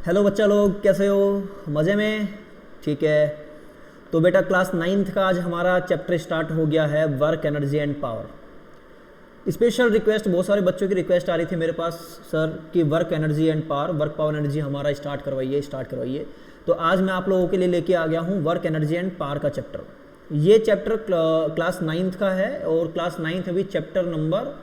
Hello बच्चा लोग, कैसे हो? मज़े में? ठीक है। तो बेटा क्लास 9th का आज हमारा चैप्टर स्टार्ट हो गया है, work energy and power. Special request, बहुत सारे बच्चों की रिक्वेस्ट आ रही थी मेरे पास सर कि work energy and power, work power energy हमारा स्टार्ट करवाइए। तो आज मैं आप लोगों के लिए लेके आ गया हूँ वर्क एनर्जी एंड पावर का चैप्टर। ये चैप्टर क्लास 9th का है और क्लास 9th अभी chapter number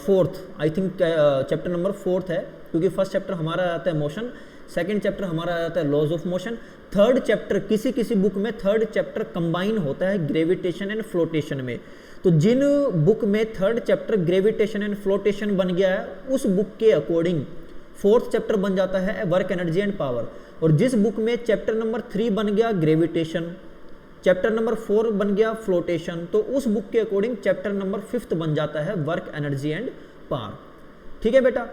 4th, I think chapter number 4th है, क्योंकि फर्स्ट चैप्टर हमारा आता है मोशन, सेकंड चैप्टर हमारा आता है laws of motion, third chapter किसी बुक में थर्ड चैप्टर कंबाइन होता है ग्रेविटेशन एंड फ्लोटेशन में। तो जिन बुक में third chapter gravitation and flotation बन गया है उस बुक के अकॉर्डिंग फोर्थ चैप्टर बन जाता है वर्क एनर्जी एंड पावर। और जिस बुक में चैप्टर नंबर 3 बन गया ग्रेविटेशन, चैप्टर नंबर 4 बन गया फ्लोटेशन, तो उस बुक के अकॉर्डिंग चैप्टर नंबर 5 बन जाता है वर्क एनर्जी एंड पावर। ठीक है बेटा,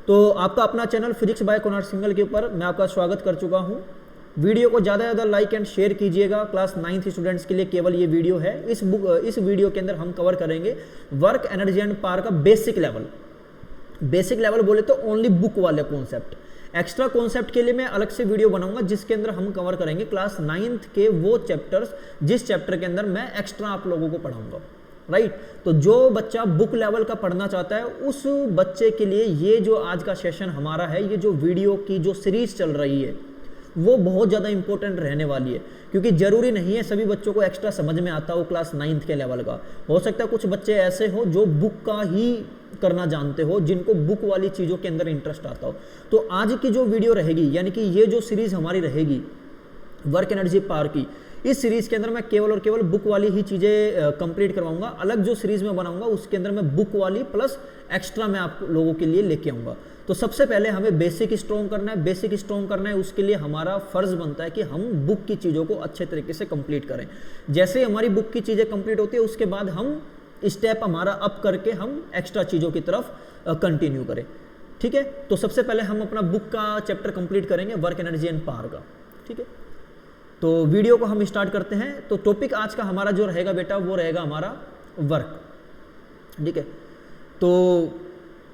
तो आपका अपना channel physics bye Kunal Singhal के ऊपर मैं आपका स्वागत कर चुका हूं। वीडियो को ज़्यादा से ज़्यादा लाइक एंड शेयर कीजिएगा। क्लास 9th स्टूडेंट्स के लिए केवल ये वीडियो है। इस वीडियो के अंदर हम कवर करेंगे वर्क एनर्जी एंड पावर का बेसिक लेवल बोले तो ओनली बुक वाले कॉन्सेप्ट। एक्स्ट्रा कॉन्सेप्ट के लिए मैं अलग से वीडियो बनाऊंगा जिसके अंदर हम कवर करेंगे क्लास 9th के वो चैप्टर्स जिस चैप्टर के अंदर मैं एक्स्ट्रा आप लोगों को पढ़ाऊंगा। राइट, तो जो बच्चा बुक लेवल का पढ़ना चाहता है उस बच्चे के लिए ये जो आज का सेशन हमारा है, ये जो वीडियो की जो सीरीज चल रही है वो बहुत ज़्यादा इंपॉर्टेंट रहने वाली है, क्योंकि जरूरी नहीं है सभी बच्चों को एक्स्ट्रा समझ में आता हो क्लास 9th के लेवल का। हो सकता है कुछ बच्चे ऐसे हो जो बुक का ही करना जानते हो, जिनको बुक वाली चीज़ों के अंदर इंटरेस्ट आता हो। तो आज की जो वीडियो रहेगी, यानी कि ये जो सीरीज हमारी रहेगी वर्क एनर्जी पावर की, इस सीरीज के अंदर मैं केवल और केवल बुक वाली ही चीज़ें कंप्लीट करवाऊंगा। अलग जो सीरीज में बनाऊंगा उसके अंदर मैं बुक वाली प्लस एक्स्ट्रा मैं आप लोगों के लिए लेके आऊंगा। तो सबसे पहले हमें बेसिक स्ट्रॉन्ग करना है। उसके लिए हमारा फर्ज बनता है कि हम बुक की चीज़ों को अच्छे तरीके से कंप्लीट करें। जैसे हमारी बुक की चीज़ें कंप्लीट होती है उसके बाद हम स्टेप हमारा अप करके हम एक्स्ट्रा चीज़ों की तरफ कंटिन्यू करें। ठीक है, तो सबसे पहले हम अपना बुक का चैप्टर कंप्लीट करेंगे वर्क एनर्जी एंड पावर का। ठीक है, तो वीडियो को हम स्टार्ट करते हैं। तो टॉपिक आज का हमारा जो रहेगा बेटा वो रहेगा हमारा वर्क। ठीक है, तो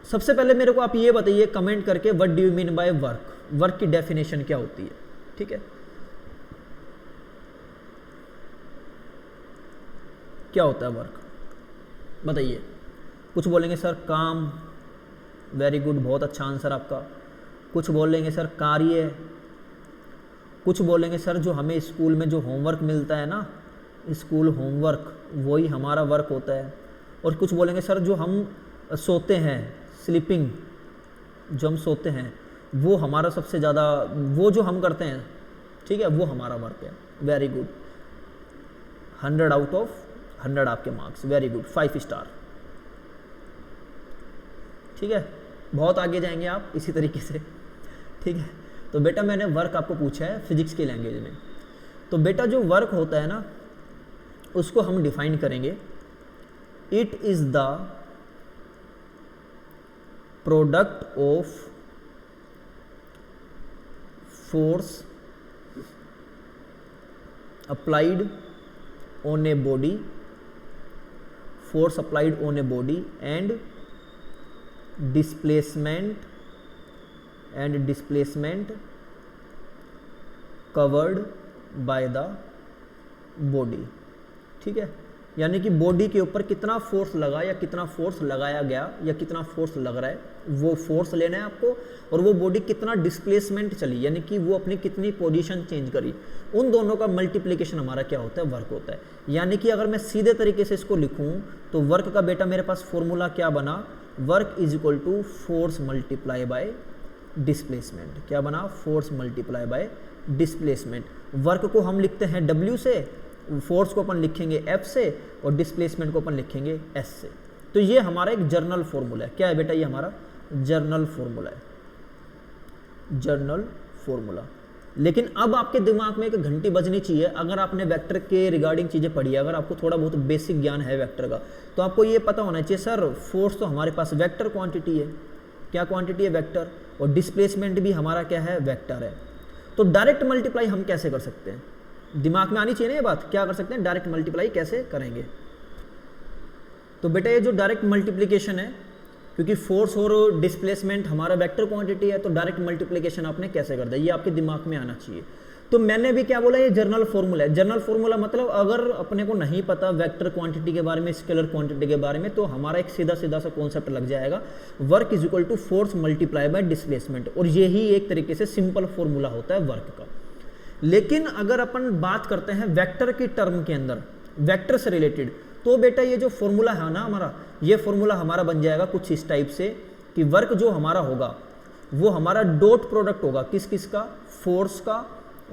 सबसे पहले मेरे को आप ये बताइए कमेंट करके what do you mean by work की डेफिनेशन क्या होती है। ठीक है, क्या होता है वर्क बताइए। कुछ बोलेंगे सर काम, वेरी गुड, बहुत अच्छा आंसर आपका। कुछ बोलेंगे सर कार्य, कुछ बोलेंगे सर जो हमें स्कूल में जो होमवर्क मिलता है ना, स्कूल होमवर्क, वही हमारा वर्क होता है। और कुछ बोलेंगे सर जो हम सोते हैं, स्लीपिंग, जो हम सोते हैं वो हमारा सबसे ज़्यादा, वो जो हम करते हैं, ठीक है, वो हमारा वर्क है। वेरी गुड, 100 आउट ऑफ 100 आपके मार्क्स, वेरी गुड, 5 स्टार। ठीक है, बहुत आगे जाएंगे आप इसी तरीके से। ठीक है, तो बेटा मैंने वर्क आपको पूछा है फिजिक्स की लैंग्वेज में। तो बेटा जो वर्क होता है ना उसको हम डिफाइन करेंगे, it is the product of force applied on a body, and displacement covered by the body. ठीक है, यानी कि बॉडी के ऊपर कितना फोर्स लगा या कितना फोर्स लगाया गया या कितना फोर्स लग रहा है, वो फोर्स लेना है आपको। और वो बॉडी कितना डिस्प्लेसमेंट चली, यानी कि वो अपनी कितनी पोजीशन चेंज करी, उन दोनों का मल्टीप्लिकेशन हमारा क्या होता है, वर्क होता है। यानी कि अगर मैं सीधे तरीके से इसको लिखूं तो वर्क का बेटा मेरे पास फॉर्मूला क्या बना, work is equal to force multiply by displacement. क्या बना, force multiply by displacement. Work को हम लिखते हैं W से, फोर्स को अपन लिखेंगे F से, और डिस्प्लेसमेंट को अपन लिखेंगे S से। तो ये हमारा एक जर्नल फॉर्मूला है। क्या है बेटा, ये हमारा जर्नल फॉर्मूला। लेकिन अब आपके दिमाग में एक घंटी बजनी चाहिए। अगर आपने वेक्टर के रिगार्डिंग चीज़ें पढ़ी है, अगर आपको थोड़ा बहुत बेसिक ज्ञान है वेक्टर का, तो आपको ये पता होना चाहिए सर फोर्स तो हमारे पास वेक्टर क्वांटिटी है। क्या क्वांटिटी है, वेक्टर। और डिस्प्लेसमेंट भी हमारा क्या है, वेक्टर है। तो डायरेक्ट मल्टीप्लाई हम कैसे कर सकते हैं, दिमाग में आनी चाहिए ना ये बात। क्या कर सकते हैं, डायरेक्ट मल्टीप्लाई कैसे करेंगे। तो बेटा ये जो डायरेक्ट मल्टीप्लिकेशन है, क्योंकि फोर्स और डिस्प्लेसमेंट हमारा वेक्टर क्वांटिटी है, तो डायरेक्ट मल्टीप्लिकेशन आपने कैसे कर दिया, ये आपके दिमाग में आना चाहिए। तो मैंने भी क्या बोला, ये जर्नल फॉर्मूला है। जर्नल फॉर्मूला मतलब अगर अपने को नहीं पता वेक्टर क्वांटिटी के बारे में, स्केलर क्वांटिटी के बारे में, तो हमारा एक सीधा सीधा सा कॉन्सेप्ट लग जाएगा, work is equal to force multiply by displacement, और यही एक तरीके से सिंपल फॉर्मूला होता है वर्क का। लेकिन अगर अपन बात करते हैं वेक्टर की टर्म के अंदर, वेक्टर से रिलेटेड, तो बेटा ये जो फॉर्मूला है ना हमारा, ये फॉर्मूला हमारा बन जाएगा कुछ इस टाइप से कि वर्क जो हमारा होगा वो हमारा डॉट प्रोडक्ट होगा किस किस का, फोर्स का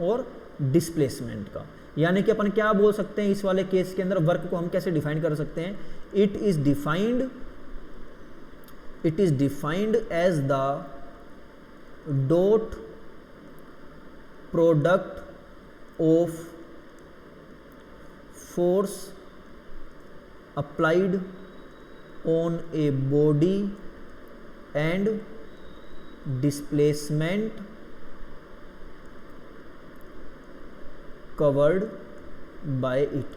और डिस्प्लेसमेंट का। यानी कि अपन क्या बोल सकते हैं इस वाले केस के अंदर, वर्क को हम कैसे डिफाइन कर सकते हैं, it is defined as the dot product of force applied on a body and displacement covered by it,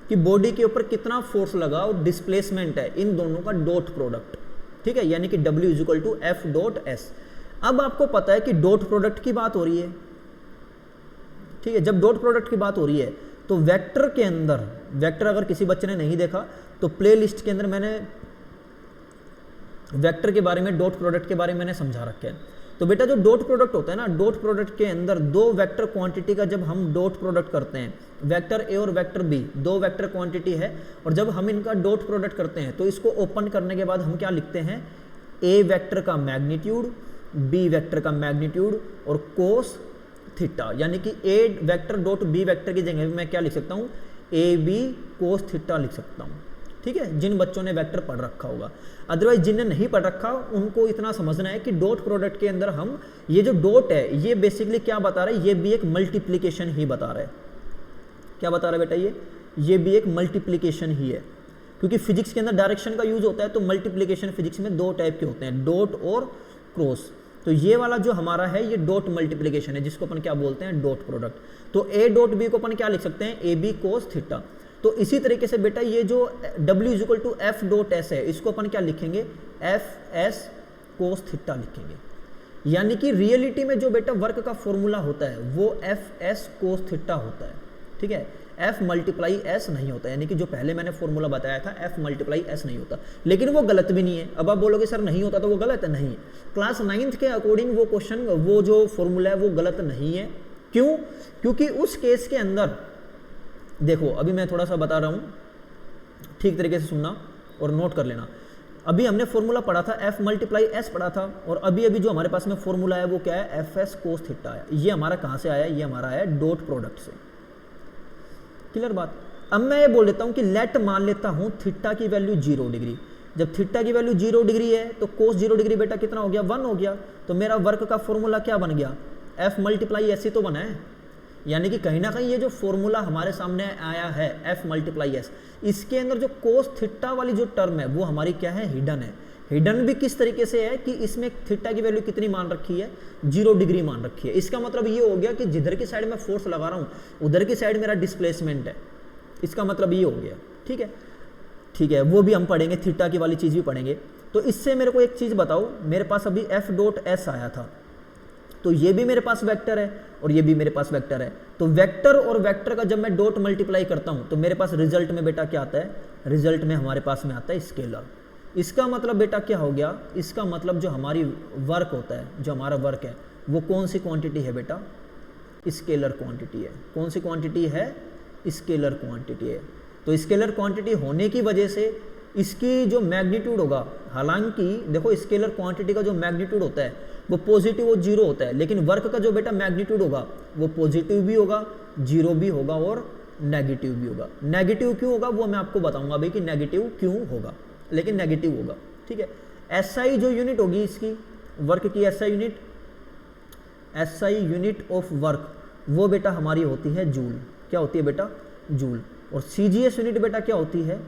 कि बॉडी के ऊपर कितना फोर्स लगा और डिस्प्लेसमेंट है, इन दोनों का डॉट प्रोडक्ट, ठीक है, यानी कि W is equal to F dot S। अब आपको पता है कि डॉट प्रोडक्ट की बात हो रही है, ठीक है, जब डॉट प्रोडक्ट की बात हो रही है तो वेक्टर के अंदर, वेक्टर अगर किसी बच्चे ने नहीं देखा तो प्लेलिस्ट के अंदर मैंने वेक्टर के बारे में, डॉट प्रोडक्ट के बारे में मैंने समझा रखा है। तो बेटा जो डॉट प्रोडक्ट होता है ना, डॉट प्रोडक्ट के अंदर दो वेक्टर क्वांटिटी का जब हम डॉट प्रोडक्ट करते हैं, वेक्टर ए और वेक्टर बी दो वेक्टर क्वांटिटी है, और जब हम इनका डॉट प्रोडक्ट करते हैं तो इसको ओपन करने के बाद हम क्या लिखते हैं, ए वेक्टर का मैग्नीट्यूड, बी वेक्टर का मैग्नीट्यूड और कोस थीटा, यानी कि ए वेक्टर डॉट बी वेक्टर की जगह मैं क्या लिख सकता हूँ, ए बी कोस थीटा लिख सकता हूँ, ठीक है, जिन बच्चों ने वेक्टर पढ़ रखा होगा। अदरवाइज जिनने नहीं पढ़ रखा उनको इतना समझना है कि डॉट प्रोडक्ट के अंदर हम ये जो डॉट है ये बेसिकली क्या बता रहा है, ये भी एक मल्टीप्लिकेशन ही बता रहा है। क्या बता रहा है बेटा, ये भी एक मल्टीप्लिकेशन ही है, क्योंकि फिजिक्स के अंदर डायरेक्शन का यूज होता है, तो मल्टीप्लिकेशन फिजिक्स में दो टाइप के होते हैं, डॉट और क्रॉस। तो ये वाला जो हमारा है ये डॉट मल्टीप्लिकेशन है, जिसको अपन क्या बोलते हैं, डॉट प्रोडक्ट। तो ए डॉट बी को अपन क्या लिख सकते हैं, ए बी कोस थीटा। तो इसी तरीके से बेटा ये जो W is equal to F dot S है, इसको अपन क्या लिखेंगे, एफ एस कोस थीटा लिखेंगे। यानी कि रियलिटी में जो बेटा वर्क का फॉर्मूला होता है वो एफ एस कोस थीटा होता है, ठीक है, F मल्टीप्लाई S नहीं होता, यानी कि जो पहले मैंने फॉर्मूला बताया था F मल्टीप्लाई S नहीं होता। लेकिन वो गलत भी नहीं है। अब आप बोलोगे सर नहीं होता तो वो गलत है, नहीं। क्लास 9th के अकॉर्डिंग वो क्वेश्चन, वो जो फॉर्मूला है वो गलत नहीं है। क्यों? क्योंकि उस केस के अंदर देखो, अभी मैं थोड़ा सा बता रहा हूँ, ठीक तरीके से सुनना और नोट कर लेना। अभी हमने फॉर्मूला पढ़ा था F मल्टीप्लाई S पढ़ा था, और अभी अभी जो हमारे पास में फॉर्मूला है वो क्या है, एफ एस कोस थीटा है। ये हमारा कहाँ से आया, ये हमारा है डॉट प्रोडक्ट से। क्लियर बात। अब मैं ये बोल देता हूँ कि लेट मान लेता हूँ थीटा की वैल्यू 0 डिग्री। जब थीटा की वैल्यू 0 डिग्री है तो कोस 0 डिग्री बेटा कितना हो गया, 1 हो गया। तो मेरा वर्क का फॉर्मूला क्या बन गया, F मल्टीप्लाई S ही तो बना है। यानी कि कहीं ना कहीं ये जो फॉर्मूला हमारे सामने आया है F मल्टीप्लाई S, इसके अंदर जो कोस थीटा वाली जो टर्म है वो हमारी क्या है, हिडन है। हिडन भी किस तरीके से है कि इसमें थीटा की वैल्यू कितनी मान रखी है, 0 डिग्री मान रखी है। इसका मतलब ये हो गया कि जिधर की साइड में फोर्स लगा रहा हूँ उधर की साइड मेरा डिस्प्लेसमेंट है। इसका मतलब ये हो गया, ठीक है, ठीक है, वो भी हम पढ़ेंगे, थीटा की वाली चीज़ भी पढ़ेंगे। तो इससे मेरे को एक चीज़ बताओ, मेरे पास अभी F डॉट S आया था, तो ये भी मेरे पास वेक्टर है और ये भी मेरे पास वेक्टर है। तो वेक्टर और वेक्टर का जब मैं डॉट मल्टीप्लाई करता हूँ तो मेरे पास रिजल्ट में बेटा क्या आता है, रिजल्ट में हमारे पास में आता है स्केलर। इसका मतलब बेटा क्या हो गया, इसका मतलब जो हमारी वर्क होता है, जो हमारा वर्क है वो कौन सी क्वांटिटी है बेटा, स्केलर क्वांटिटी है। कौन सी क्वांटिटी है, स्केलर क्वांटिटी है। तो स्केलर क्वांटिटी होने की वजह से इसकी जो मैग्नीट्यूड होगा, हालांकि देखो स्केलर क्वांटिटी का जो मैग्नीट्यूड होता है वो पॉजिटिव और 0 होता है, लेकिन वर्क का जो बेटा मैग्नीट्यूड होगा वो पॉजिटिव भी होगा, 0 भी होगा और नेगेटिव भी होगा। नेगेटिव क्यों होगा वो मैं आपको बताऊंगा भाई कि नेगेटिव क्यों होगा, लेकिन नेगेटिव होगा, ठीक है। SI जो यूनिट होगी इसकी वर्क की, SI यूनिट ऑफ वर्क वो बेटा हमारी होती है जूल। क्या होती है बेटा, जूल। और CGS यूनिट बेटा क्या होती है,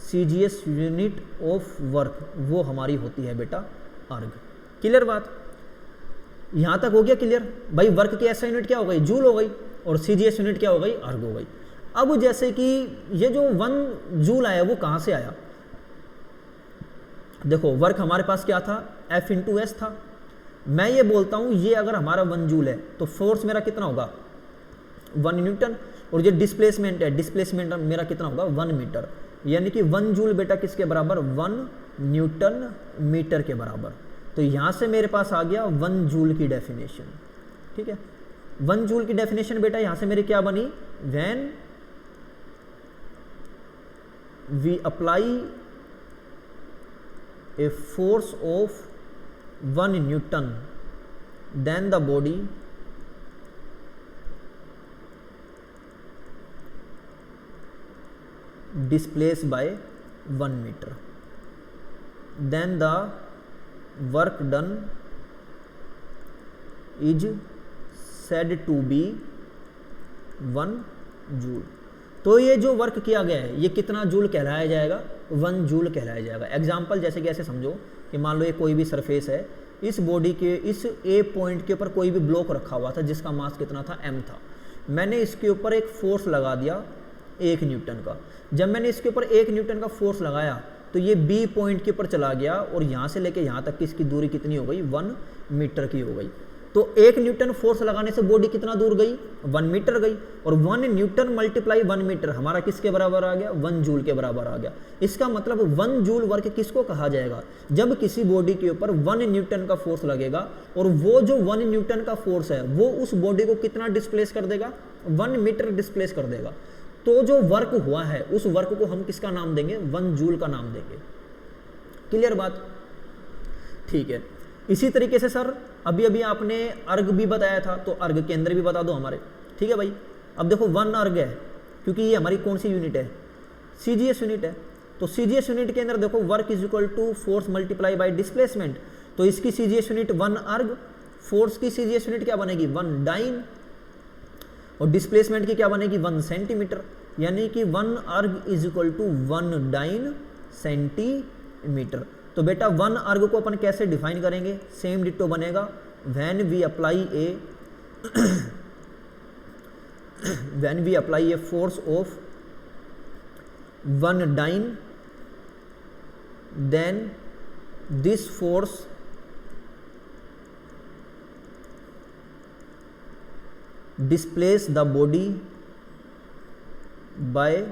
CGS यूनिट ऑफ वर्क वो हमारी होती है बेटा अर्ग। क्लियर बात, यहां तक हो गया क्लियर भाई। वर्क की SI यूनिट क्या हो गई, जूल हो गई, और CGS यूनिट क्या हो गई, अर्ग हो गई। अब जैसे कि ये जो 1 जूल आया वो कहां से आया, देखो वर्क हमारे पास क्या था, F इंटू एस था। मैं ये बोलता हूँ ये अगर हमारा 1 जूल है तो फोर्स मेरा कितना होगा 1 न्यूटन, और ये डिस्प्लेसमेंट है, डिस्प्लेसमेंट मेरा कितना होगा 1 मीटर, यानी कि 1 जूल बेटा किसके बराबर 1 न्यूटन मीटर के बराबर। तो यहाँ से मेरे पास आ गया 1 जूल की डेफिनेशन। ठीक है, 1 जूल की डेफिनेशन बेटा यहाँ से मेरी क्या बनी, when we apply a force of 1 Newton, then the body displaced by 1 meter, then the work done is said to be 1 joule। तो ये जो वर्क किया गया है ये कितना जूल कहलाया जाएगा, 1 जूल कहलाया जाएगा। एग्जाम्पल जैसे कि ऐसे समझो कि मान लो ये कोई भी सरफेस है, इस बॉडी के इस ए पॉइंट के ऊपर कोई भी ब्लॉक रखा हुआ था जिसका मास कितना था m था। मैंने इसके ऊपर एक फोर्स लगा दिया 1 न्यूटन का। जब मैंने इसके ऊपर 1 न्यूटन का फोर्स लगाया तो ये बी पॉइंट के ऊपर चला गया और यहाँ से लेके यहाँ तक की इसकी दूरी कितनी हो गई 1 मीटर की हो गई। तो 1 न्यूटन फोर्स लगाने से बॉडी कितना दूर गई 1 मीटर गई, और 1 न्यूटन मल्टीप्लाई 1 मीटर हमारा किसके बराबर आ गया 1 जूल के बराबर आ गया। इसका मतलब 1 जूल वर्क किसको कहा जाएगा, जब किसी बॉडी के ऊपर 1 न्यूटन का फोर्स लगेगा और वो जो 1 न्यूटन का फोर्स है वो उस बॉडी को कितना डिस्प्लेस कर देगा 1 मीटर डिस्प्लेस कर देगा। तो जो वर्क हुआ है उस वर्क को हम किसका नाम देंगे 1 जूल का नाम देंगे। क्लियर बात, ठीक है। इसी तरीके से सर अभी अभी आपने अर्ग भी बताया था, तो अर्ग के अंदर भी बता दो हमारे। ठीक है भाई, अब देखो 1 अर्ग है क्योंकि ये हमारी कौन सी यूनिट है CGS यूनिट है। तो CGS यूनिट के अंदर देखो work is equal to force multiply by displacement. तो इसकी CGS यूनिट 1 अर्ग, फोर्स की CGS यूनिट क्या बनेगी 1 डाइन, और डिस्प्लेसमेंट की क्या बनेगी 1 सेंटीमीटर, यानी कि 1 erg is equal to 1 dyne centimetre. तो बेटा 1 अर्ग को अपन कैसे डिफाइन करेंगे, सेम डिट्टो बनेगा when we apply a force of 1 dyne, then this force displace the body by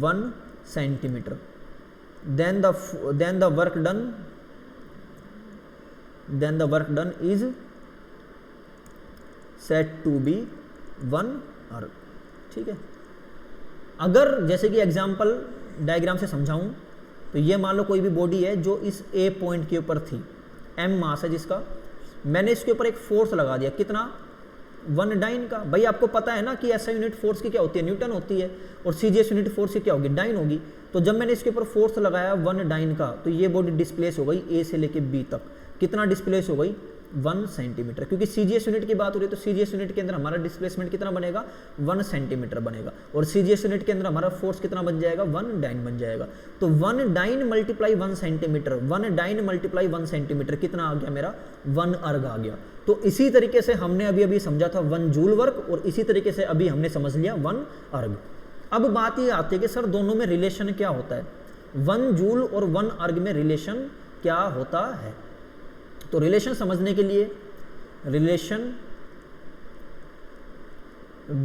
1 centimeter, then the work done is said to be 1 अर्ग। ठीक है, अगर जैसे कि एग्जांपल डायग्राम से समझाऊं तो ये मान लो कोई भी बॉडी है जो इस ए पॉइंट के ऊपर थी, m मास है जिसका, मैंने इसके ऊपर एक फोर्स लगा दिया कितना 1 डाइन का। भाई आपको पता है ना कि ऐसा यूनिट फोर्स की क्या होती है न्यूटन होती है, और CGS यूनिट फोर्स की क्या होगी डाइन होगी। तो जब मैंने इसके ऊपर फोर्स लगाया 1 डाइन का तो ये बॉडी डिस्प्लेस हो गई A से लेके B तक। कितना डिस्प्लेस हो गई 1 सेंटीमीटर, क्योंकि CGS यूनिट की बात हो रही है तो CGS यूनिट के अंदर हमारा डिस्प्लेसमेंट कितना बनेगा 1 सेंटीमीटर बनेगा, और CGS यूनिट के अंदर हमारा फोर्स कितना बन जाएगा 1 डाइन बन जाएगा। तो 1 dyne multiply 1 centimetre, 1 dyne multiply 1 centimetre कितना आ गया मेरा 1 अर्ग आ गया। तो इसी तरीके से हमने अभी अभी समझा था 1 जूल वर्क, और इसी तरीके से अभी हमने समझ लिया 1 अर्ग। अब बात ये आती है कि सर दोनों में रिलेशन क्या होता है, 1 जूल और 1 अर्ग में रिलेशन क्या होता है। तो रिलेशन समझने के लिए रिलेशन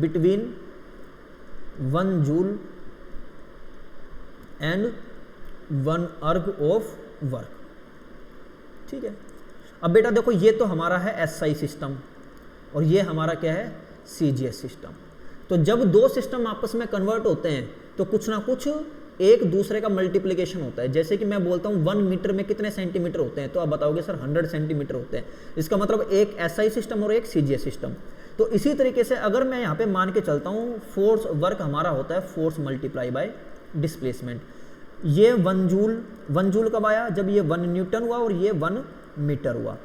बिटवीन 1 जूल एंड 1 अर्ग ऑफ वर्क। ठीक है, अब बेटा देखो ये तो हमारा है SI सिस्टम और ये हमारा क्या है CGS सिस्टम। तो जब दो सिस्टम आपस में कन्वर्ट होते हैं तो कुछ ना कुछ एक दूसरे का मल्टीप्लिकेशन होता है। जैसे कि मैं बोलता हूँ 1 मीटर में कितने सेंटीमीटर होते हैं, तो आप बताओगे सर 100 सेंटीमीटर होते हैं। इसका मतलब एक SI सिस्टम और एक CGS सिस्टम। तो इसी तरीके से अगर मैं यहाँ पे मान के चलता हूँ फोर्स वर्क हमारा होता है फोर्स मल्टीप्लाई बाय डिस्प्लेसमेंट। ये 1 जूल कब आया, जब ये 1 न्यूटन हुआ और ये 1 मीटर हुआ।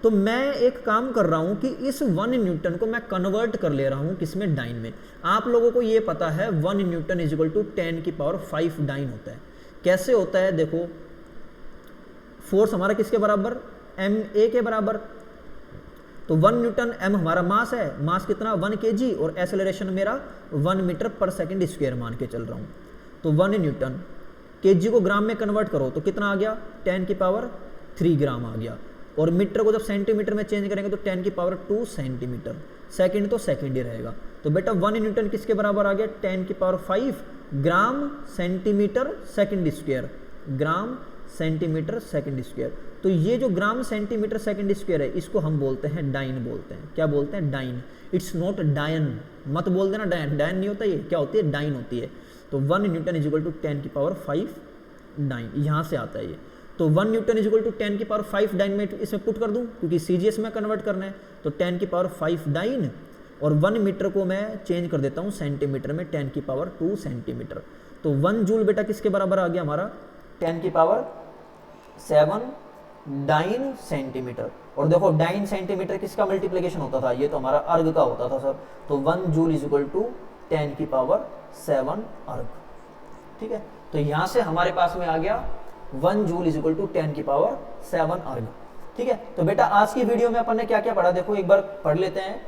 तो मैं एक काम कर रहा हूं कि इस 1 न्यूटन को मैं कन्वर्ट कर ले रहा हूं किसमें डाइन में। आप लोगों को ये पता है 1 न्यूटन इज इक्वल टू 10 की पावर 5 डाइन होता है। कैसे होता है देखो, फोर्स हमारा किसके बराबर ma के बराबर। तो 1 न्यूटन m हमारा मास है, मास कितना 1 kg, और एक्सेलरेशन मेरा 1 मीटर पर सेकंड स्क्वायर मान के चल रहा हूं। तो 1 न्यूटन केजी को ग्राम में कन्वर्ट करो तो कितना आ गया 10 की पावर 3 ग्राम आ गया, और मीटर को जब सेंटीमीटर में चेंज करेंगे तो 10 की पावर 2 सेंटीमीटर, सेकंड तो सेकंड ही रहेगा। तो बेटा 1 न्यूटन किसके बराबर आ गया 10 की power 5 gram centimetre second square, gram centimetre second square. तो ये जो ग्राम सेंटीमीटर सेकंड स्क्वायर है इसको हम बोलते हैं डाइन बोलते हैं। क्या बोलते हैं? डाइन। इट्स नॉट डायन, मत बोल देना डायन, डायन नहीं होता, ये क्या होती है? डाइन होती है। तो 1 न्यूटन इज इक्वल टू 10 की पावर 5 डाइन, यहाँ से आता है ये। तो 1 न्यूटन इज इक्वल टू 10 की पावर 5 डाइन में इसमें पुट कर दूं क्योंकि सीजीएस में कन्वर्ट करना है, तो 10 की पावर 5 डाइन, और 1 मीटर को मैं चेंज कर देता हूँ सेंटीमीटर में, 10 की पावर 2 सेंटीमीटर। तो 1 जूल बेटा किसके बराबर आ गया हमारा 10 की पावर 7 डाइन सेंटीमीटर। और देखो डाइन सेंटीमीटर किसका मल्टीप्लिकेशन होता था? ये तो हमारा अर्ग का होता था सर। तो 1 जूल इज इक्वल टू 10 की पावर 7 अर्ग। ठीक है, तो यहां से हमारे पास में आ गया 1 जूल इज इक्वल टू 10 की पावर 7 अर्ग। ठीक है, तो बेटा आज की वीडियो में अपन ने क्या क्या पढ़ा देखो एक बार पढ़ लेते हैं।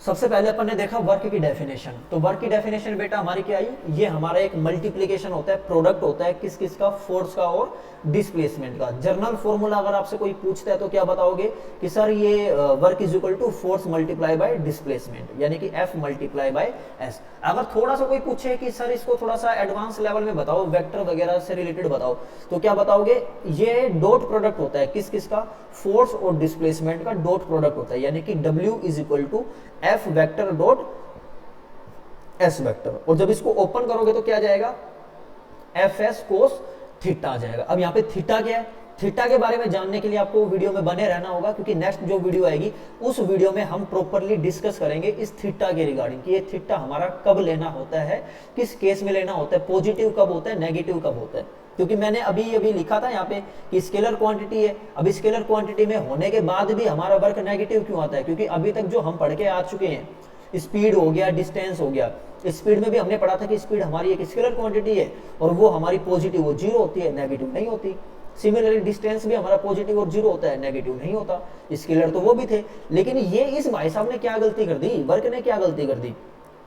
सबसे पहले अपन ने देखा वर्क की डेफिनेशन। तो वर्क की डेफिनेशन बेटा हमारी क्या आई? ये हमारा एक मल्टीप्लिकेशन होता है, प्रोडक्ट होता है किस किस का? फोर्स का और डिस्प्लेसमेंट का। जर्नल फॉर्मूला अगर आपसे कोई पूछता है तो क्या बताओगे कि सर ये work is equal to force multiply by displacement, यानी कि F मल्टीप्लाई बाय S। अगर थोड़ा सा कोई पूछे कि सर इसको थोड़ा सा एडवांस लेवल में बताओ, वेक्टर वगैरह से रिलेटेड बताओ, तो क्या बताओगे? ये डॉट प्रोडक्ट होता है किस किस का? फोर्स और डिस्प्लेसमेंट का डॉट प्रोडक्ट होता है, यानी कि W is equal to F vector dot S vector. और जब इसको ओपन करोगे तो क्या जाएगा? FS कोस थीटा आ जाएगा। अब यहाँ पे थीटा क्या है? थीटा के बारे में जानने के लिए आपको वीडियो में बने रहना होगा, क्योंकि नेक्स्ट जो वीडियो आएगी उस वीडियो में हम प्रॉपर्ली डिस्कस करेंगे इस थीटा के रिगार्डिंग कि ये थीटा हमारा कब लेना होता है, किस केस में लेना होता है, पॉजिटिव कब होता है, नेगेटिव कब होता है। क्योंकि मैंने अभी लिखा था यहाँ पे कि स्केलर क्वांटिटी है। अब स्केलर क्वांटिटी में होने के बाद भी हमारा वर्क नेगेटिव क्यों आता है? क्योंकि अभी तक जो हम पढ़ के आ चुके हैं, स्पीड हो गया, डिस्टेंस हो गया, स्पीड में भी हमने पढ़ा था कि स्पीड हमारी एक स्केलर क्वांटिटी है और वो हमारी पॉजिटिव वो जीरो होती है, नेगेटिव नहीं होती। सिमिलरली डिस्टेंस भी हमारा पॉजिटिव और जीरो होता है, नेगेटिव नहीं होता। स्केलर तो वो भी थे, लेकिन ये इस भाई साहब ने क्या गलती कर दी, वर्क ने क्या गलती कर दी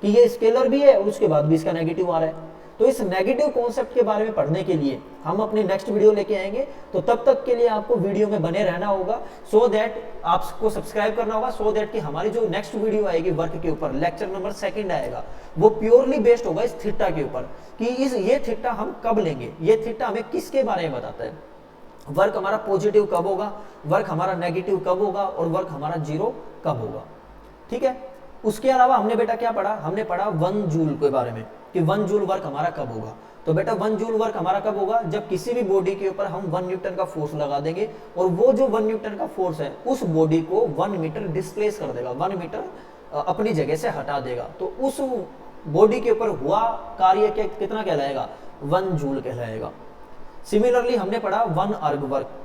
कि ये स्केलर भी है और उसके बाद भी इसका नेगेटिव आ रहा है। तो इस नेगेटिव कॉन्सेप्ट के बारे में पढ़ने के लिए हम अपनी नेक्स्ट वीडियो लेके आएंगे, तो तब तक के लिए आपको वीडियो में बने रहना होगा, सो दैट आपको सब्सक्राइब करना होगा, सो दैट कि हमारी जो नेक्स्ट वीडियो आएगी वर्क के ऊपर, लेक्चर नंबर 2 आएगा, वो प्योरली बेस्ड होगा इस थीटा के ऊपर कि ये थीटा हम कब लेंगे, ये थीटा हमें किसके बारे में बताता है, वर्क हमारा पॉजिटिव कब होगा, वर्क हमारा नेगेटिव कब होगा और वर्क हमारा जीरो कब होगा। ठीक है, उसके अलावा हमने बेटा क्या पढ़ा? हमने पढ़ा 1 जूल के बारे में कि 1 जूल वर्क हमारा कब होगा। तो बेटा 1 जूल वर्क हमारा कब होगा? जब किसी भी बॉडी के ऊपर हम 1 न्यूटन का फोर्स लगा देंगे और वो जो 1 न्यूटन का फोर्स है उस बॉडी को 1 मीटर डिस्प्लेस कर देगा, 1 मीटर अपनी जगह से हटा देगा। तो उस बॉडी के ऊपर हुआ कार्य कितना कहलाएगा? 1 जूल कहलाएगा। सिमिलरली हमने पढ़ा 1 अर्ग वर्क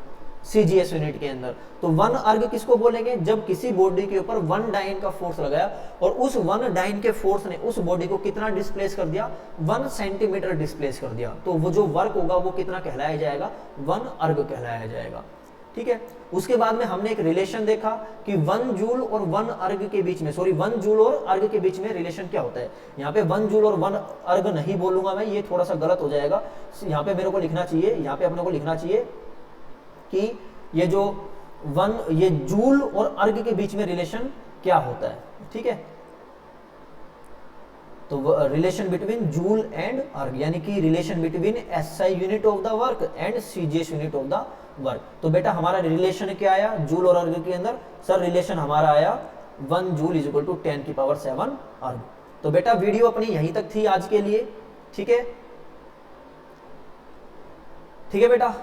सीजीएस यूनिट के अंदर। तो 1 अर्ग किसको बोलेंगे? जब किसी बॉडी के ऊपर 1 डाइन का फोर्स लगाया और उस 1 डाइन के फोर्स ने उस बॉडी को कितना डिस्प्लेस कर दिया? 1 सेंटीमीटर डिस्प्लेस कर दिया। तो वो जो वर्क होगा वो कितना कहलाया जाएगा? 1 अर्ग कहलाया जाएगा। ठीक है, उसके बाद में हमने एक रिलेशन देखा कि 1 जूल और 1 अर्ग के बीच में, 1 जूल और अर्ग के बीच में रिलेशन क्या होता है। यहाँ पे 1 जूल और 1 अर्ग नहीं बोलूंगा मैं, ये थोड़ा सा गलत हो जाएगा। यहाँ पे मेरे को लिखना चाहिए, यहाँ पे अपने को लिखना चाहिए कि ये जो ये जूल और अर्ग के बीच में रिलेशन क्या होता है। ठीक है, तो रिलेशन बिटवीन जूल एंड अर्ग, यानी कि relation between SI unit of the work and CGS unit of the work. तो बेटा हमारा रिलेशन क्या आया जूल और अर्ग के अंदर? सर रिलेशन हमारा आया 1 जूल इज इक्वल टू 10 की पावर 7 अर्ग। तो बेटा वीडियो अपनी यहीं तक थी आज के लिए। ठीक है, ठीक है बेटा।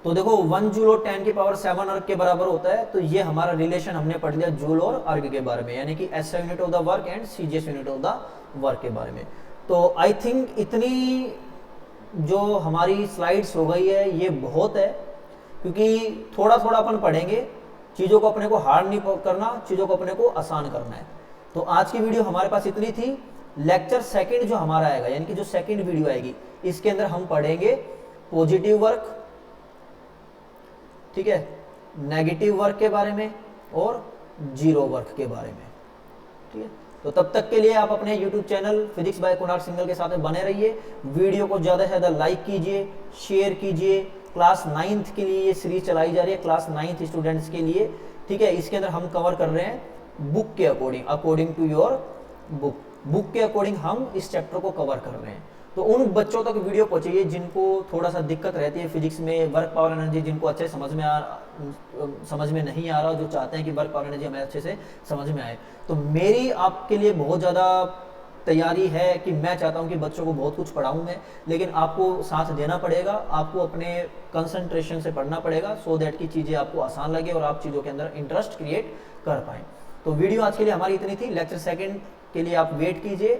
तो देखो 1 जूल और 10 की पावर 7 अर्ग के बराबर होता है। तो ये हमारा रिलेशन हमने पढ़ लिया जूल और अर्ग के बारे में, यानी कि SI unit of the work and CGS unit of the work के बारे में। तो आई थिंक इतनी जो हमारी स्लाइड्स हो गई है ये बहुत है, क्योंकि थोड़ा थोड़ा अपन पढ़ेंगे, चीज़ों को अपने को हार्ड नहीं करना, चीज़ों को अपने को आसान करना है। तो आज की वीडियो हमारे पास इतनी थी। लेक्चर 2 जो हमारा आएगा, यानी कि जो 2nd वीडियो आएगी, इसके अंदर हम पढ़ेंगे पॉजिटिव वर्क, ठीक है, नेगेटिव वर्क के बारे में और जीरो वर्क के बारे में। ठीक है, तो तब तक के लिए आप अपने YouTube channel physics bye Kunal Singhal के साथ बने रहिए। वीडियो को ज़्यादा से ज़्यादा लाइक कीजिए, शेयर कीजिए। क्लास 9th के लिए ये सीरीज चलाई जा रही है, क्लास 9th स्टूडेंट्स के लिए, ठीक है। इसके अंदर हम कवर कर रहे हैं बुक के according, according to your book के अकॉर्डिंग हम इस चैप्टर को कवर कर रहे हैं। तो उन बच्चों तक वीडियो पहुंचाइए जिनको थोड़ा सा दिक्कत रहती है फिजिक्स में, वर्क पावर एनर्जी जिनको अच्छे समझ में नहीं आ रहा, जो चाहते हैं कि वर्क पावर एनर्जी हमें अच्छे से समझ में आए। तो मेरी आपके लिए बहुत ज़्यादा तैयारी है कि मैं चाहता हूं कि बच्चों को बहुत कुछ पढ़ाऊं मैं, लेकिन आपको साथ देना पड़ेगा, आपको अपने कंसंट्रेशन से पढ़ना पड़ेगा, सो दैट की चीज़ें आपको आसान लगे और आप चीज़ों के अंदर इंटरेस्ट क्रिएट कर पाएँ। तो वीडियो आज के लिए हमारी इतनी थी। लेक्चर सेकंड के लिए आप वेट कीजिए,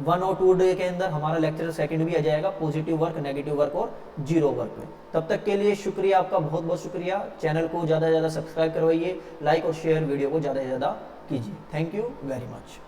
1 और 2 डे के अंदर हमारा लेक्चर सेकंड भी आ जाएगा, पॉजिटिव वर्क, नेगेटिव वर्क और जीरो वर्क में। तब तक के लिए शुक्रिया, आपका बहुत बहुत शुक्रिया। चैनल को ज़्यादा से ज़्यादा सब्सक्राइब करवाइए, लाइक और शेयर वीडियो को ज़्यादा से ज़्यादा कीजिए। Thank you very much.